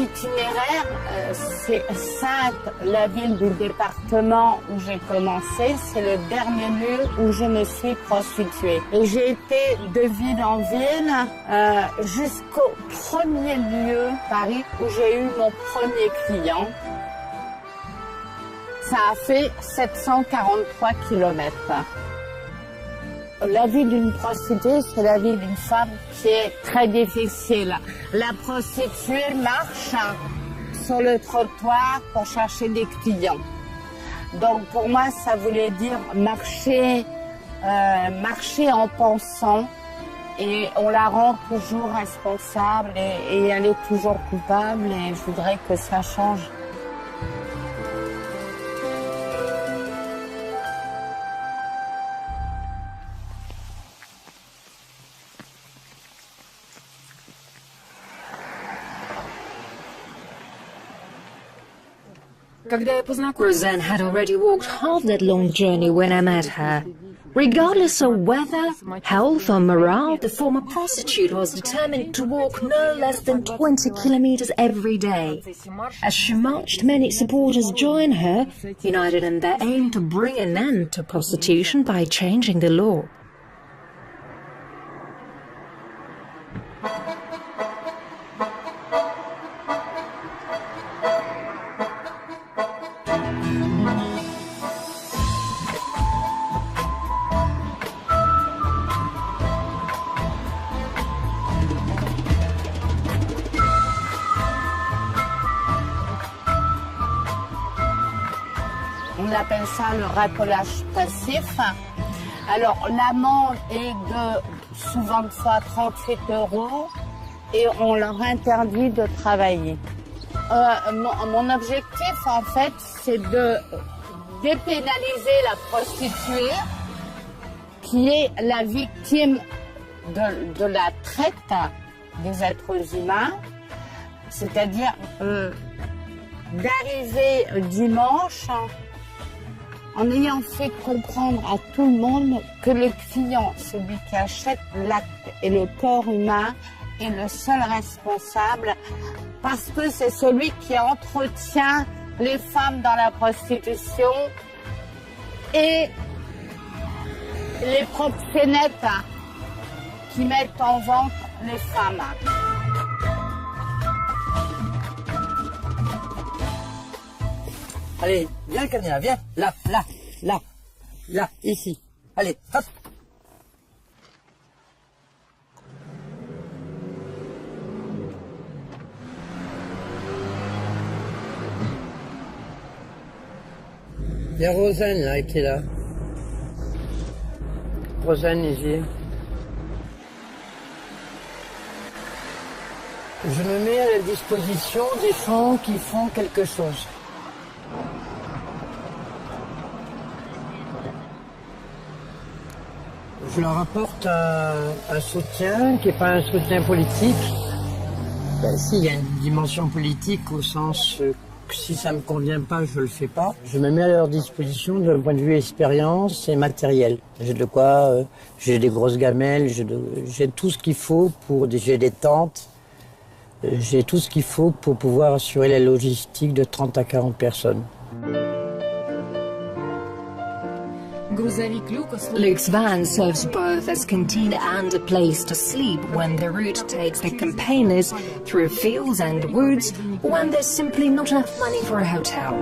itinéraires, c'est Saintes, la ville du département où j'ai commencé. C'est le dernier lieu où je me suis prostituée. Et j'ai été de ville en ville jusqu'au premier lieu, Paris, où j'ai eu mon premier client. Ça a fait 743 kilomètres. La vie d'une prostituée, c'est la vie d'une femme qui est très difficile. La prostituée marche sur le trottoir pour chercher des clients. Donc pour moi, ça voulait dire marcher en pensant, et on la rend toujours responsable et elle est toujours coupable, et je voudrais que ça change. Roseanne had already walked half that long journey when I met her. Regardless of weather, health or morale, the former prostitute was determined to walk no less than 20 kilometers every day. As she marched, many supporters joined her, united in their aim to bring an end to prostitution by changing the law. On appelle ça le racolage passif. Alors l'amende est de souvent de fois 38 € et on leur interdit de travailler. Mon objectif en fait, c'est de dépénaliser la prostituée qui est la victime de la traite des êtres humains, c'est-à-dire d'arriver dimanche en ayant fait comprendre à tout le monde que le client, celui qui achète l'acte et le corps humain, est le seul responsable parce que c'est celui qui entretient les femmes dans la prostitution et les proxénètes qui mettent en vente les femmes. Allez, viens Camilla, viens. Là, ici. Allez, hop. Il y a Roseanne là qui est là. Roseanne ici. Je me mets à la disposition des gens qui font quelque chose. Je leur apporte un soutien qui n'est pas un soutien politique. Ben, si, il y a une dimension politique au sens que si ça ne me convient pas, je ne le fais pas. Je me mets à leur disposition d'un point de vue expérience et matériel. J'ai de quoi, j'ai des grosses gamelles, j'ai tout ce qu'il faut j'ai des tentes, j'ai tout ce qu'il faut pour pouvoir assurer la logistique de 30 à 40 personnes. Luke's van serves both as canteen and a place to sleep when the route takes the campaigners through fields and woods, or when there's simply not enough money for a hotel.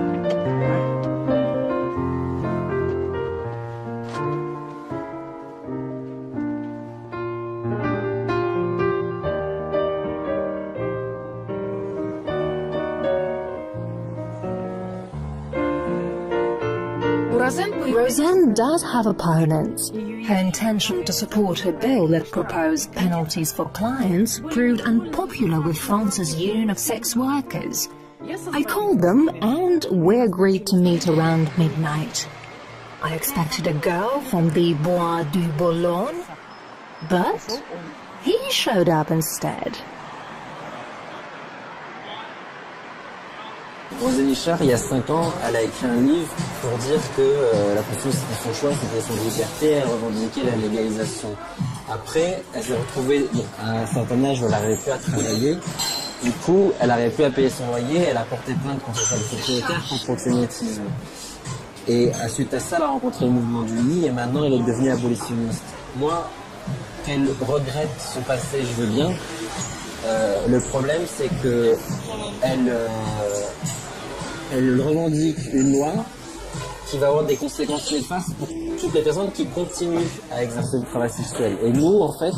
Roseanne does have opponents. Her intention to support her bill that proposed penalties for clients proved unpopular with France's Union of Sex Workers. I called them and we agreed to meet around midnight. I expected a girl from the Bois du Boulogne, but he showed up instead. Roseanne Ishar, il y a 5 ans, elle a écrit un livre pour dire que la prostitution c'était son choix, c'était son liberté, elle revendiquait la légalisation. Après, elle s'est retrouvée à un certain âge où elle n'arrivait plus à travailler Du coup, elle n'arrivait plus à payer son loyer, elle a porté plainte contre sa propriétaire pour proxénétisme. Et suite à ça, elle a rencontré le mouvement du lit et maintenant elle est devenue abolitionniste. Moi, qu'elle regrette son passé, je veux bien. Le problème, c'est que elle revendique une loi qui va avoir des conséquences néfastes pour toutes les personnes qui continuent à exercer le travail sexuel. Et nous, en fait,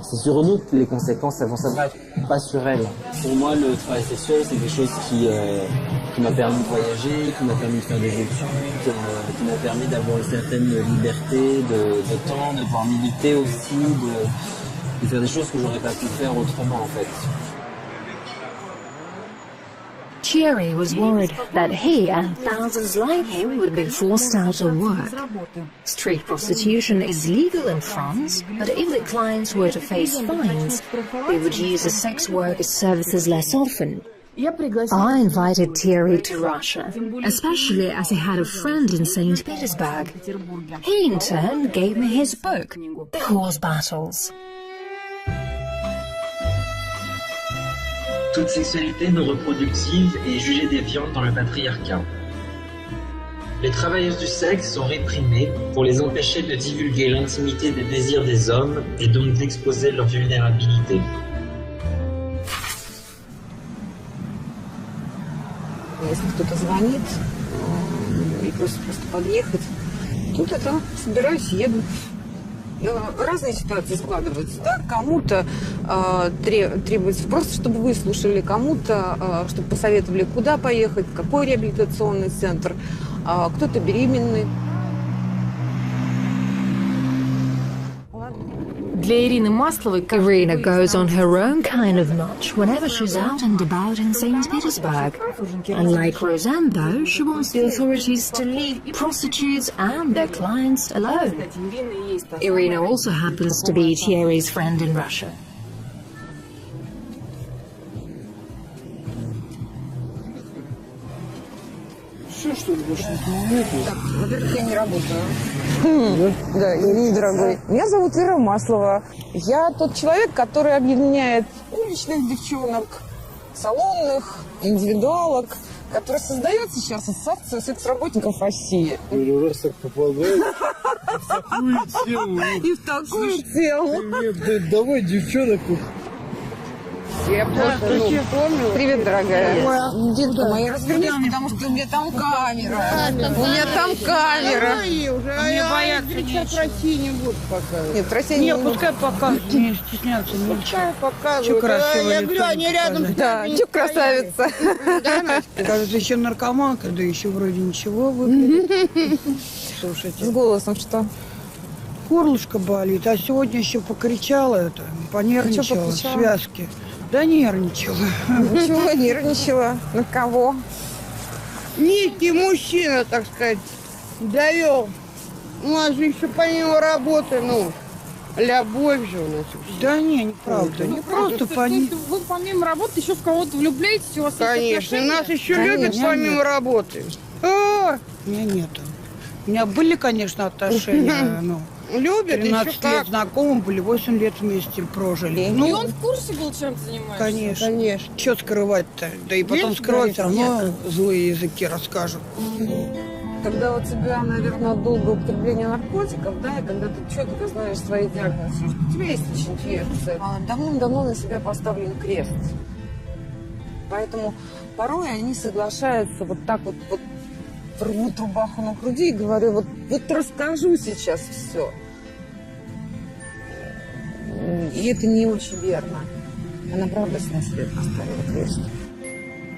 c'est sur nous que les conséquences elles vont s'abattre, pas sur elles. Pour moi, le travail sexuel, c'est quelque chose qui m'a permis de voyager, qui m'a permis de faire des études, qui m'a permis d'avoir une certaine liberté de temps, de pouvoir militer aussi, de faire des choses que j'aurais pas pu faire autrement, en fait. Thierry was worried that he and thousands like him would be forced out of work. Street prostitution is legal in France, but if the clients were to face fines, they would use the sex workers' services less often. I invited Thierry to Russia, especially as he had a friend in St. Petersburg. He in turn gave me his book, The Horse Battles. Toute sexualité non reproductive est jugée déviante dans le patriarcat. Les travailleuses du sexe sont réprimées pour les empêcher de divulguer l'intimité des désirs des hommes et donc d'exposer leur vulnérabilité. Если кто-то звонит и просит просто подъехать, тут это собираюсь, еду. Разные ситуации складываются, да? Кому-то требуется просто, чтобы выслушали, кому-то, чтобы посоветовали, куда поехать, в какой реабилитационный центр, кто-то беременный. Irina goes on her own kind of notch whenever she's out and about in St. Petersburg. Unlike Roseanne, though, she wants the authorities to leave prostitutes and their clients alone. Irina also happens to be Thierry's friend in Russia. Во-первых, я не работаю. Да, Ирина, дорогой. Меня зовут Ира Маслова. Я тот человек, который объединяет уличных девчонок, салонных, индивидуалок, который создает сейчас ассоциацию секс-работников России. Раз так попадает в такую тему. И в такую тему. Нет, давай девчонок. Я просто, помню. Привет, дорогая. Детка моя, развернись, потому что у меня там камера. У меня там камера. Мне боятся России не будут показывать. Нет, в России не будут. Пускай показывают, не стесняться. Пускай показывают. Чё красиво Я лицо говорю, они рядом. Да, чё красавица. Кажется, еще наркоманка, да еще вроде ничего выглядит. Слушайте. С голосом что? Горлышко болит, а сегодня еще покричала это, понервничала, покричала? связки. Да нервничала. Ничего, нервничала. На кого? Некий мужчина, так сказать, довел. У нас же еще помимо работы, любовь же у нас. Да не, неправда. Не просто Вы помимо работы еще в кого-то влюбляетесь? У вас Конечно, нас еще любят помимо работы. У меня нету. У меня были, конечно, отношения, Любят, 13 лет знакомы были, 8 лет вместе прожили. И он в курсе был, чем ты занимаешься? Конечно. Что скрывать-то? Да и потом скрывать все равно злые языки расскажут. Когда у тебя, наверное, долгое употребление наркотиков, да, и когда ты четко знаешь свои диагнозы, у тебя есть инфекция, давным-давно на себя поставлен крест. Поэтому порой они соглашаются вот так вот рвут рубаху на груди и говорю, вот расскажу сейчас все. И это не очень верно. Она правда на себе поставила крест.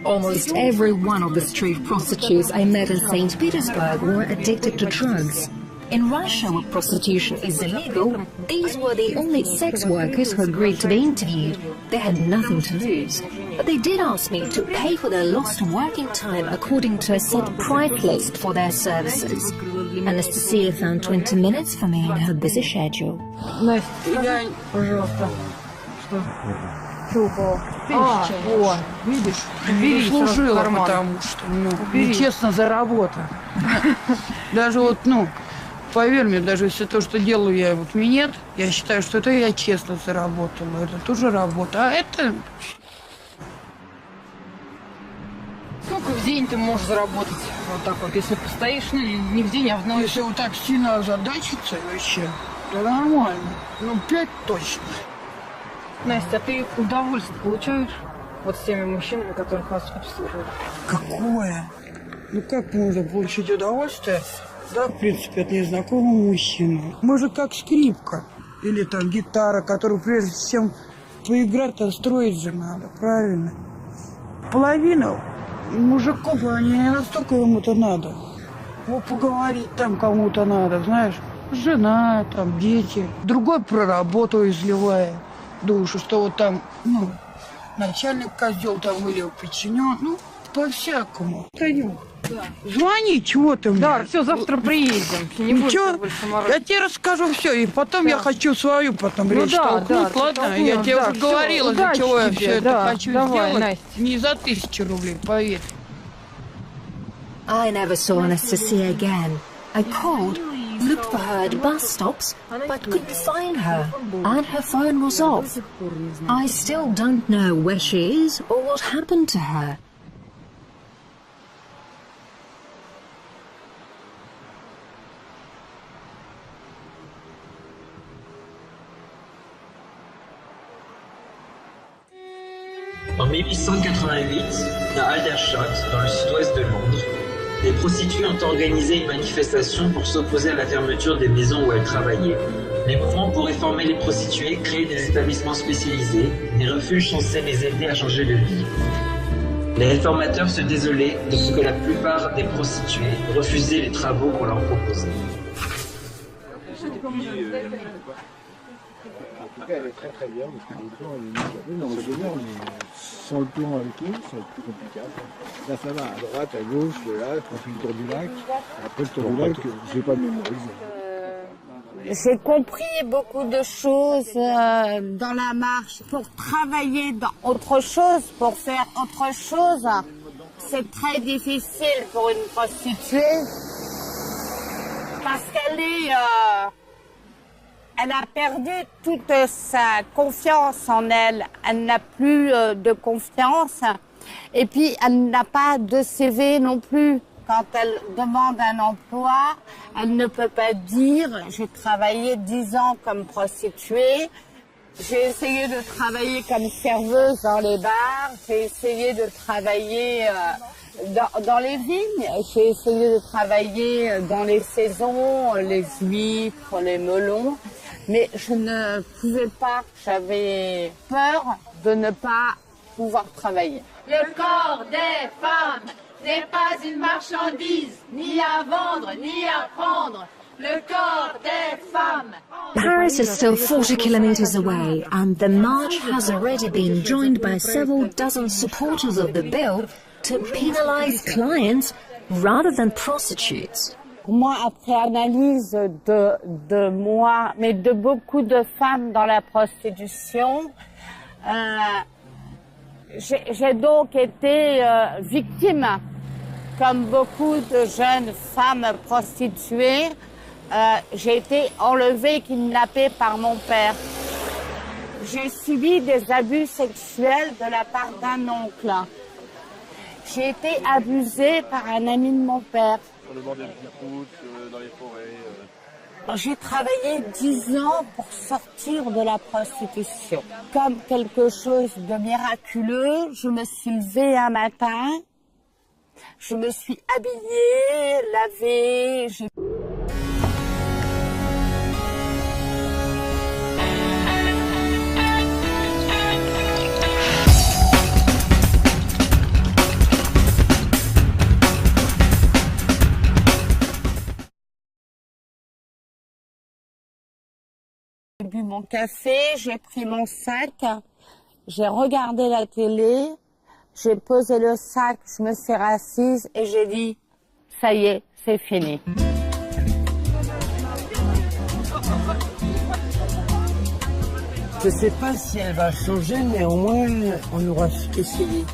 Almost every one of the street prostitutes I met in St. Petersburg were addicted to drugs. In Russia, where prostitution is illegal, these were the only sex workers who agreed to be interviewed. They had nothing to lose. But they did ask me to pay for their lost working time according to a set price list for their services. Anastasia found 20 minutes for me in her busy schedule. Настя, пожалуйста. Что? Чего? Видишь? Убери служила, потому что, честно, за работу. Даже поверь мне, даже если то, что делаю я вот минет, я считаю, что это я честно заработала. Это тоже работа. А это... Сколько в день ты можешь заработать? Вот так вот, если постоишь, ну, не в день, а в ночь. Если вот так сильно озадачиться вообще, то нормально. Ну, 5 точно. Настя, а ты удовольствие получаешь? Вот с теми мужчинами, которых вас обслуживают? Какое? Ну как можно получить удовольствие? Да, в принципе, от незнакомого мужчины. Может, как скрипка. Или там гитара, которую прежде всем поиграть, строить же надо, правильно? Половина мужиков, они не настолько ему-то надо. Вот поговорить там кому-то надо, знаешь. Жена, там, дети. Другой про работу изливая душу, что вот там, ну, начальник козел там или подчинен, ну, по-всякому. Пойдем. Да. Звони, чего ты мне? Да, все, завтра приедем. Не Ничего, больше я тебе расскажу все, и потом я хочу свою потом речь толкнуть, ладно? Я тебе уже говорила, за чего я все это хочу сделать. Настя. Не за 1000 рублей, поверь. I never saw Anastasia again. I called, looked for her at bus stops, but couldn't find her, and her phone was off. I still don't know where she is or what happened to her. En 1888, à Aldershot, dans le sud-ouest de Londres, des prostituées ont organisé une manifestation pour s'opposer à la fermeture des maisons où elles travaillaient. Les mouvements pour réformer les prostituées créaient des établissements spécialisés, des refuges censés les aider à changer de vie. Les réformateurs se désolaient de ce que la plupart des prostituées refusaient les travaux qu'on leur proposait. En tout cas, elle est très très bien, parce que les plans, elle est nickel. Non, mais je veux dire, mais sans le plan avec eux, ça va être plus compliqué. Là, ça va, à droite, à gauche, là, quand tu fais le tour du lac. Après, le tour du lac, je vais pas le mémoriser. J'ai compris beaucoup de choses dans la marche. Pour travailler dans autre chose, pour faire autre chose, c'est très difficile pour une prostituée. Parce qu'elle est... elle a perdu toute sa confiance en elle. Elle n'a plus de confiance. Et puis, elle n'a pas de CV non plus. Quand elle demande un emploi, elle ne peut pas dire « j'ai travaillé 10 ans comme prostituée, j'ai essayé de travailler comme serveuse dans les bars, j'ai essayé de travailler dans les vignes, j'ai essayé de travailler dans les saisons, les huîtres, les melons ». Mais je ne pouvais pas, j'avais peur de ne pas pouvoir travailler. Le corps des femmes n'est pas une marchandise, ni à vendre, ni à prendre. Le corps des femmes. Paris is still 40 kilometers away, and the march has already been joined by several dozen supporters of the bill to penalize clients rather than prostitutes. Moi, après analyse de moi, mais de beaucoup de femmes dans la prostitution, j'ai donc été victime, comme beaucoup de jeunes femmes prostituées. J'ai été enlevée, kidnappée par mon père. J'ai subi des abus sexuels de la part d'un oncle. J'ai été abusée par un ami de mon père. Sur le bord des petites routes, dans les forêts. J'ai travaillé 10 ans pour sortir de la prostitution. Comme quelque chose de miraculeux, je me suis levée un matin, je me suis habillée, lavée, J'ai bu mon café, j'ai pris mon sac, j'ai regardé la télé, j'ai posé le sac, je me suis rassise et j'ai dit « ça y est, c'est fini ». Je sais pas si elle va changer, mais au moins on aura essayé.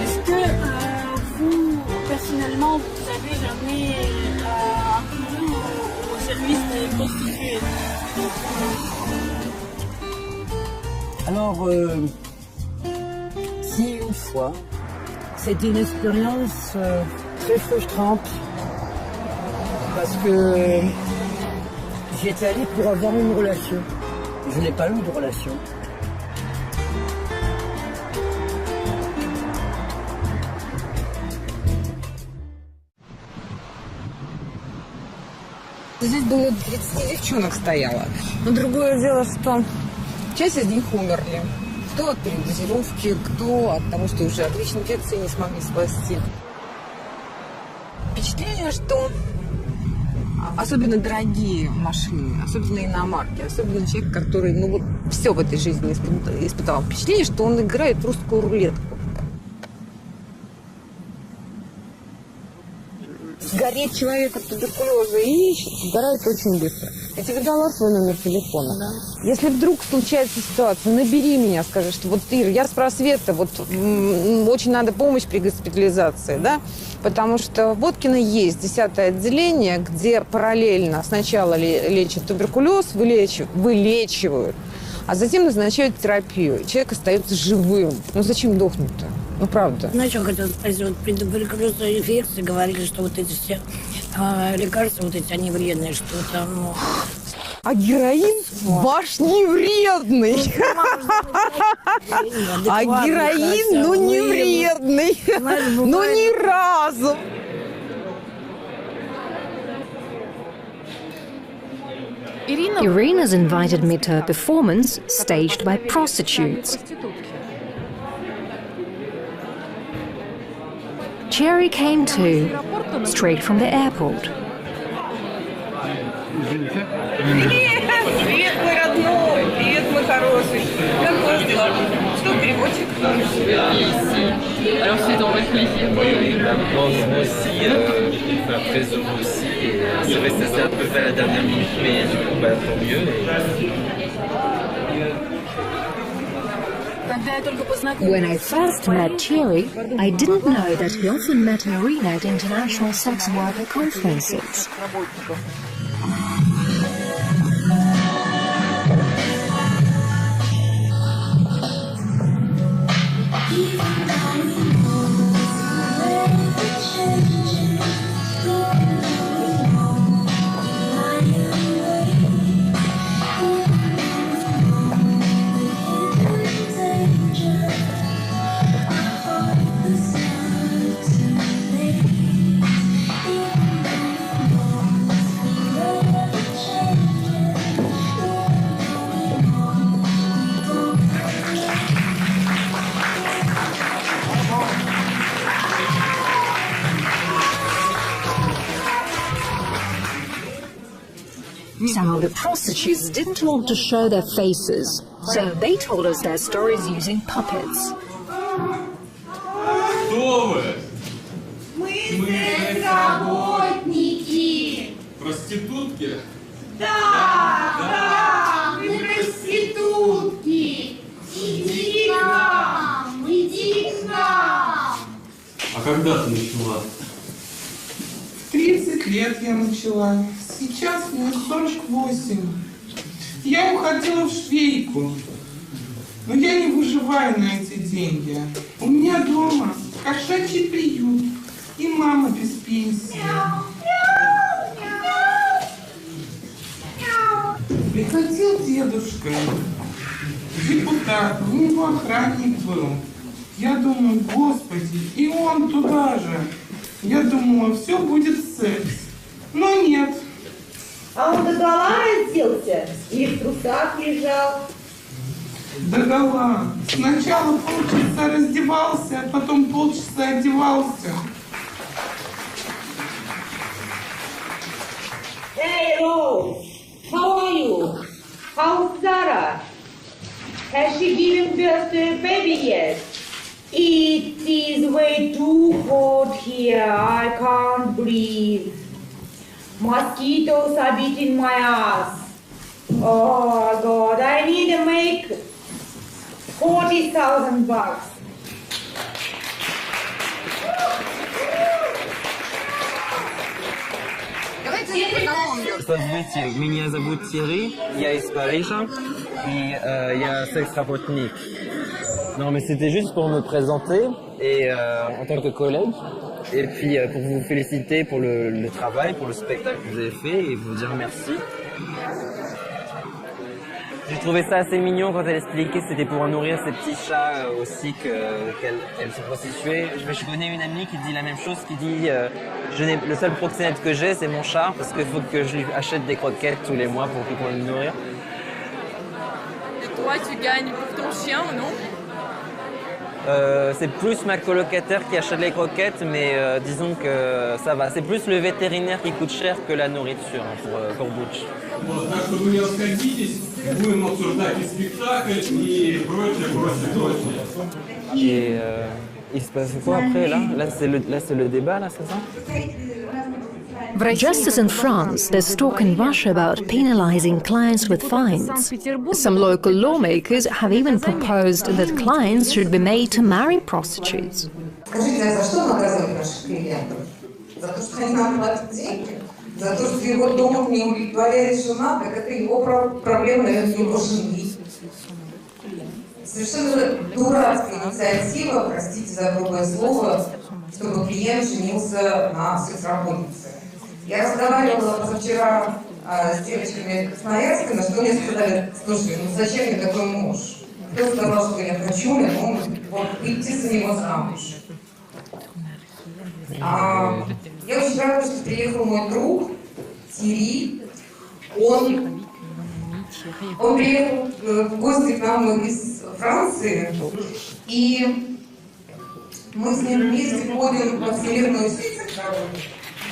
Est-ce que vous, personnellement, vous avez Alors, si une fois, c'était une expérience très frustrante parce que j'étais allé pour avoir une relation. Je n'ai pas eu de relation. Здесь было 30 девчонок стояло. Но другое дело, что часть из них умерли. Кто от передозировки, кто от того, что уже от личной инфекции не смогли спасти. Впечатление, что особенно дорогие машины, особенно иномарки, особенно человек, который все в этой жизни испытал. Впечатление, что он играет в русскую рулетку. Сгореть человек от туберкулеза и сгорает очень быстро. Я тебе дала свой номер телефона. Да. Если вдруг случается ситуация, набери меня, скажи, что вот, Ир, я с просвета, очень надо помощь при госпитализации, да? Потому что в Боткино есть 10-е отделение, где параллельно сначала лечат туберкулез, вылечивают, а затем назначают терапию. Человек остается живым. Зачем дохнуть-то? Правда. Знаешь, что хотел спросить? Вот при туберкулезной инфекции говорили, что вот эти все лекарства, вот эти, они вредные, что там, А героин ваш не вредный. А героин, не вредный. Ни разу. Irina's invited me to a performance staged by prostitutes. Cherry came too, straight from the airport. Привет, мой родной! Привет, мой хороший! Как вас дела? Что, переводчик? Alors c'est dans votre plaisir. Oui, moi aussi, très heureux aussi. C'est resté un peu vers la dernière minute, mais tant mieux. When I first met Cherry, I didn't know that he often met Irina at international sex worker conferences. Some of the prostitutes didn't want to show their faces, so they told us their stories using puppets. Кто вы? Мы секс-работники. Проститутки? Да, мы проститутки. Иди к нам, иди к нам. А когда ты начала? В 30 лет я начала. Сейчас мне 48. Я уходила в швейку. Но я не выживаю на эти деньги. У меня дома кошачий приют и мама без пенсии. Приходил дедушка, депутат, у него охранник был. Я думаю, господи, и он туда же. Я думала, все будет секс. Но нет. А он догола разделся или в трусах лежал? Догола. Сначала полчаса раздевался, а потом полчаса одевался. Hey, Rose, how are you? How's Sarah? Has she given birth to a baby yet? It is way too hot here. I can't breathe. Mosquitoes are beating my ass. Oh God, I need to make $40,000. Давайте Здравствуйте, меня зовут Thierry, я из Парижа et я секс-работник. Non mais c'était juste pour me présenter et en tant que collègue et puis pour vous féliciter pour le travail, pour le spectacle que vous avez fait et vous dire merci. J'ai trouvé ça assez mignon quand elle expliquait que c'était pour nourrir ses petits chats aussi qu'elle se prostituait. Je connais une amie qui dit la même chose, qui dit le seul proxénète que j'ai c'est mon chat parce qu'il faut que je lui achète des croquettes tous les mois pour le nourrir. Et toi tu gagnes pour ton chien ou non? C'est plus ma colocataire qui achète les croquettes, mais disons que ça va. C'est plus le vétérinaire qui coûte cher que la nourriture pour Butch. Так что вы не расходитесь, будем обсуждать и спектакль, и прочее. Et il se passe quoi après là? Là c'est le débat là, c'est ça? Just as in France, there's talk in Russia about penalizing clients with fines. Some local lawmakers have even proposed that clients should be made to marry prostitutes. Скажите, а за что наказывать наших клиентов? За то, что они нам платят деньги? За то, что его дом не удовлетворяет жена, так это его проблема, наверное, его жены. Совершенно дурацкая инициатива, простите за грубое слово, чтобы клиент женился на секс-работнице. Я разговаривала позавчера с девочками из Красноярска, на что мне сказали: слушай, ну зачем мне такой муж? Кто сказал, что я хочу, я могу выйти за него замуж. Я очень рада, что приехал мой друг Тири. Он приехал в гости к нам из Франции, и мы с ним вместе ходим на всемирную секс-работу.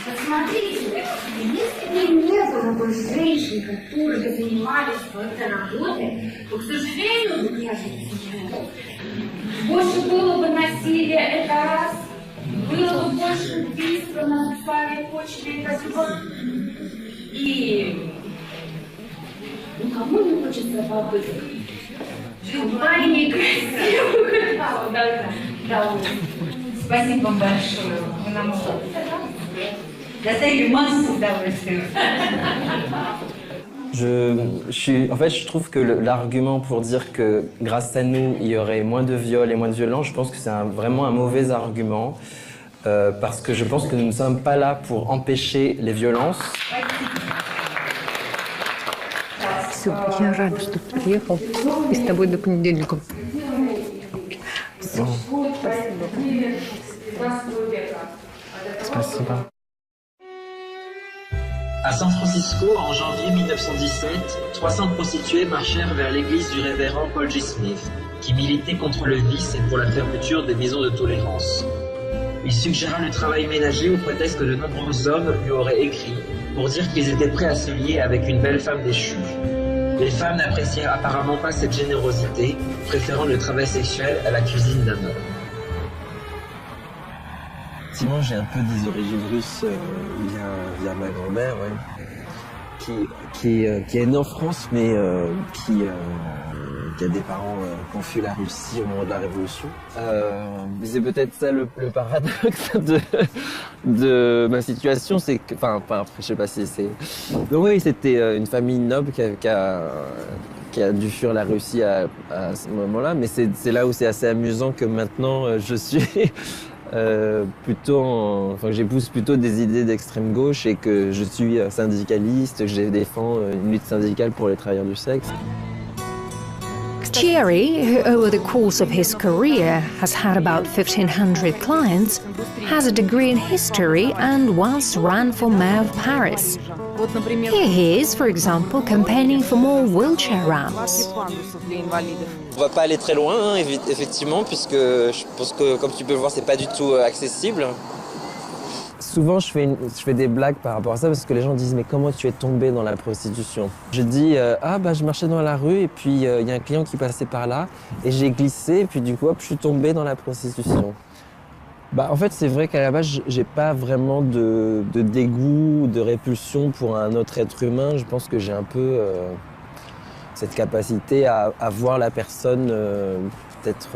Посмотрите, если бы не было бы женщин, которые занимались этой работой, то, к сожалению, я же больше было бы насилия, это раз, было бы больше убийств на сексуальной почве, это два. И кому не хочется побыть компанией красивых? Да. Спасибо вам большое. Вы нам доставили массу удовольствия. En fait, je trouve que l'argument pour dire que grâce à nous, il y aurait moins de viols et moins de violences, je pense que c'est vraiment un mauvais argument. Parce que je pense que nous ne sommes pas là pour empêcher les violences. Все, я рада, что ты приехал. И с тобой до понедельника. Спасибо. À San Francisco, en janvier 1917, 300 prostituées marchèrent vers l'église du révérend Paul G. Smith, qui militait contre le vice et pour la fermeture des maisons de tolérance. Il suggéra le travail ménager au prétexte que de nombreux hommes lui auraient écrit pour dire qu'ils étaient prêts à se lier avec une belle femme déchue. Les femmes n'apprécièrent apparemment pas cette générosité, préférant le travail sexuel à la cuisine d'un homme. Effectivement, j'ai un peu des origines russes via ma grand-mère, ouais, qui est née en France, mais qui a des parents qui ont fui la Russie au moment de la Révolution. Mais c'est peut-être ça le paradoxe de ma situation, c'est que, enfin, je sais pas si c'est... Donc oui, c'était une famille noble qui a dû fuir la Russie à ce moment-là, mais c'est là où c'est assez amusant que maintenant je suis... que j'épouse plutôt des idées d'extrême gauche et que je suis syndicaliste, que je défends une lutte syndicale pour les travailleurs du sexe. Thierry, who over the course of his career has had about 1,500 clients, has a degree in history and once ran for mayor of Paris. Here he is, for example, campaigning for more wheelchair ramps. On va pas aller très loin, hein, effectivement, puisque je pense que, comme tu peux le voir, c'est pas du tout accessible. Souvent, je fais des blagues par rapport à ça, parce que les gens disent « Mais comment tu es tombé dans la prostitution ?» Je dis « Ah, bah, je marchais dans la rue, et puis il y a un client qui passait par là, et j'ai glissé, et puis du coup, hop, je suis tombé dans la prostitution. » Bah, en fait, c'est vrai qu'à la base, j'ai pas vraiment de dégoût, de répulsion pour un autre être humain. Je pense que j'ai un peu cette capacité à voir la personne peut-être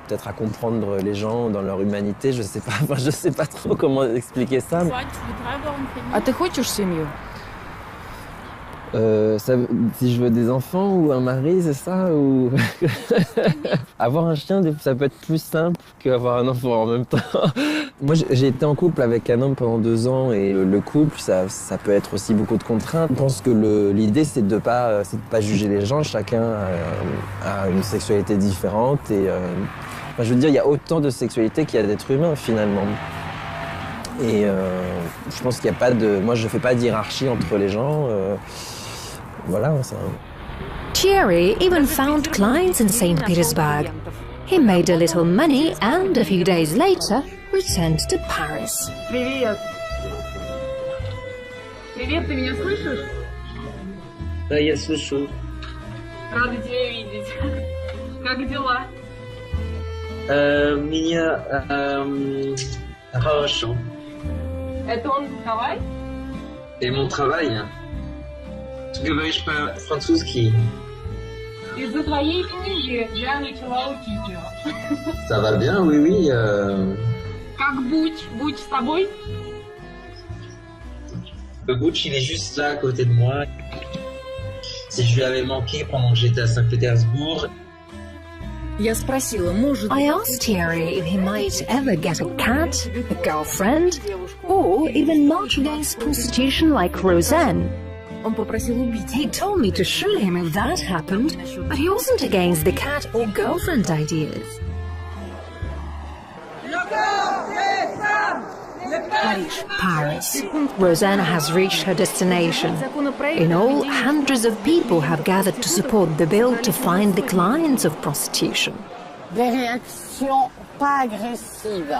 peut-être à comprendre les gens dans leur humanité, je sais pas, enfin, je sais pas trop comment expliquer ça. А ты хочешь семью? Si je veux des enfants ou un mari, c'est ça ou... Avoir un chien, ça peut être plus simple qu'avoir un enfant en même temps. Moi, j'ai été en couple avec un homme pendant 2 ans et le couple, ça peut être aussi beaucoup de contraintes. Je pense que l'idée, c'est de pas juger les gens. Chacun a une sexualité différente et enfin, je veux dire, il y a autant de sexualité qu'il y a d'êtres humains finalement. Et je pense qu'il n'y a pas de... Moi, je fais pas d'hiérarchie entre les gens. Voilà, ça... Thierry even found clients in St. Petersburg. He made a little money and a few days later returned to Paris. Привет. Привет, ты меня слышишь? Да, я слышу. Рада тебя видеть. Как дела? Меня хорошо. Это он travail? Et mon travail? Tu говоришь по-французски? Из-за твоей книги я начала учить его. Ça va bien, oui, oui. Как Буч? Буч с тобой? Le Butch, il est juste là à côté de moi. Si je lui avais manqué pendant que j'étais à Saint-Pétersbourg. I asked Thierry if he might ever get a cat, a girlfriend, or even march against prostitution like Roseanne. He told me to shoot him if that happened, but he wasn't against the cat or girlfriend ideas. Paris. Rosanna has reached her destination. In all, hundreds of people have gathered to support the bill to find the clients of prostitution. Des réactions pas agressives.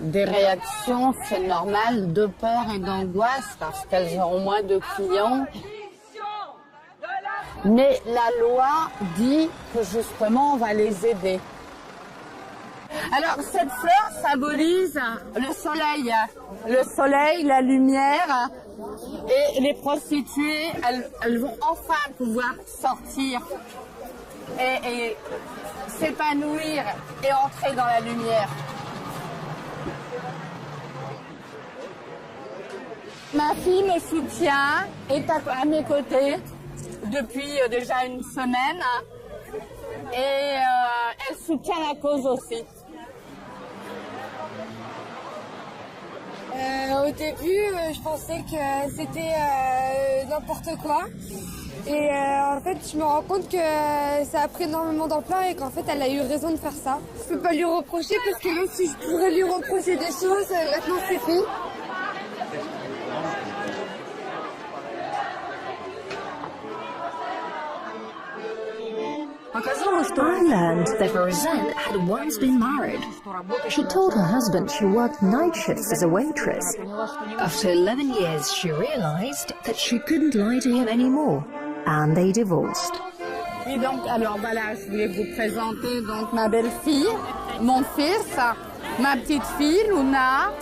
Des réactions, c'est normal, de peur et d'angoisse parce qu'elles auront moins de clients. Mais la loi dit que justement on va les aider. Alors cette fleur symbolise le soleil, la lumière, et les prostituées, elles vont enfin pouvoir sortir et s'épanouir et entrer dans la lumière. Ma fille me soutient, est à mes côtés depuis déjà une semaine et elle soutient la cause aussi. Au début, je pensais que c'était n'importe quoi. Et en fait, je me rends compte que ça a pris énormément d'ampleur et qu'en fait, elle a eu raison de faire ça. Je peux pas lui reprocher parce que même si je pourrais lui reprocher des choses, maintenant c'est fait. I learned that Roseanne had once been married. She told her husband she worked night shifts as a waitress. After 11 years, she realized that she couldn't lie to him anymore, and they divorced. Et donc, alors voilà, je voulais vous présenter donc ma belle-fille, mon fils, ma petite fille, Luna,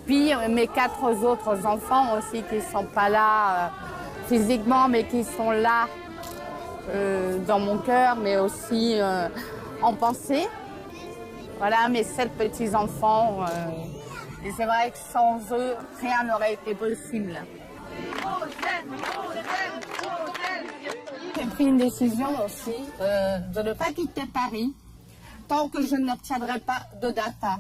puis mes 4 autres enfants aussi qui ne sont pas là physiquement, mais qui sont là dans mon cœur, mais aussi en pensée. Voilà, mes 7 petits-enfants. Et c'est vrai que sans eux, rien n'aurait été possible. J'ai pris une décision aussi de ne pas quitter Paris tant que je n'obtiendrai pas de data.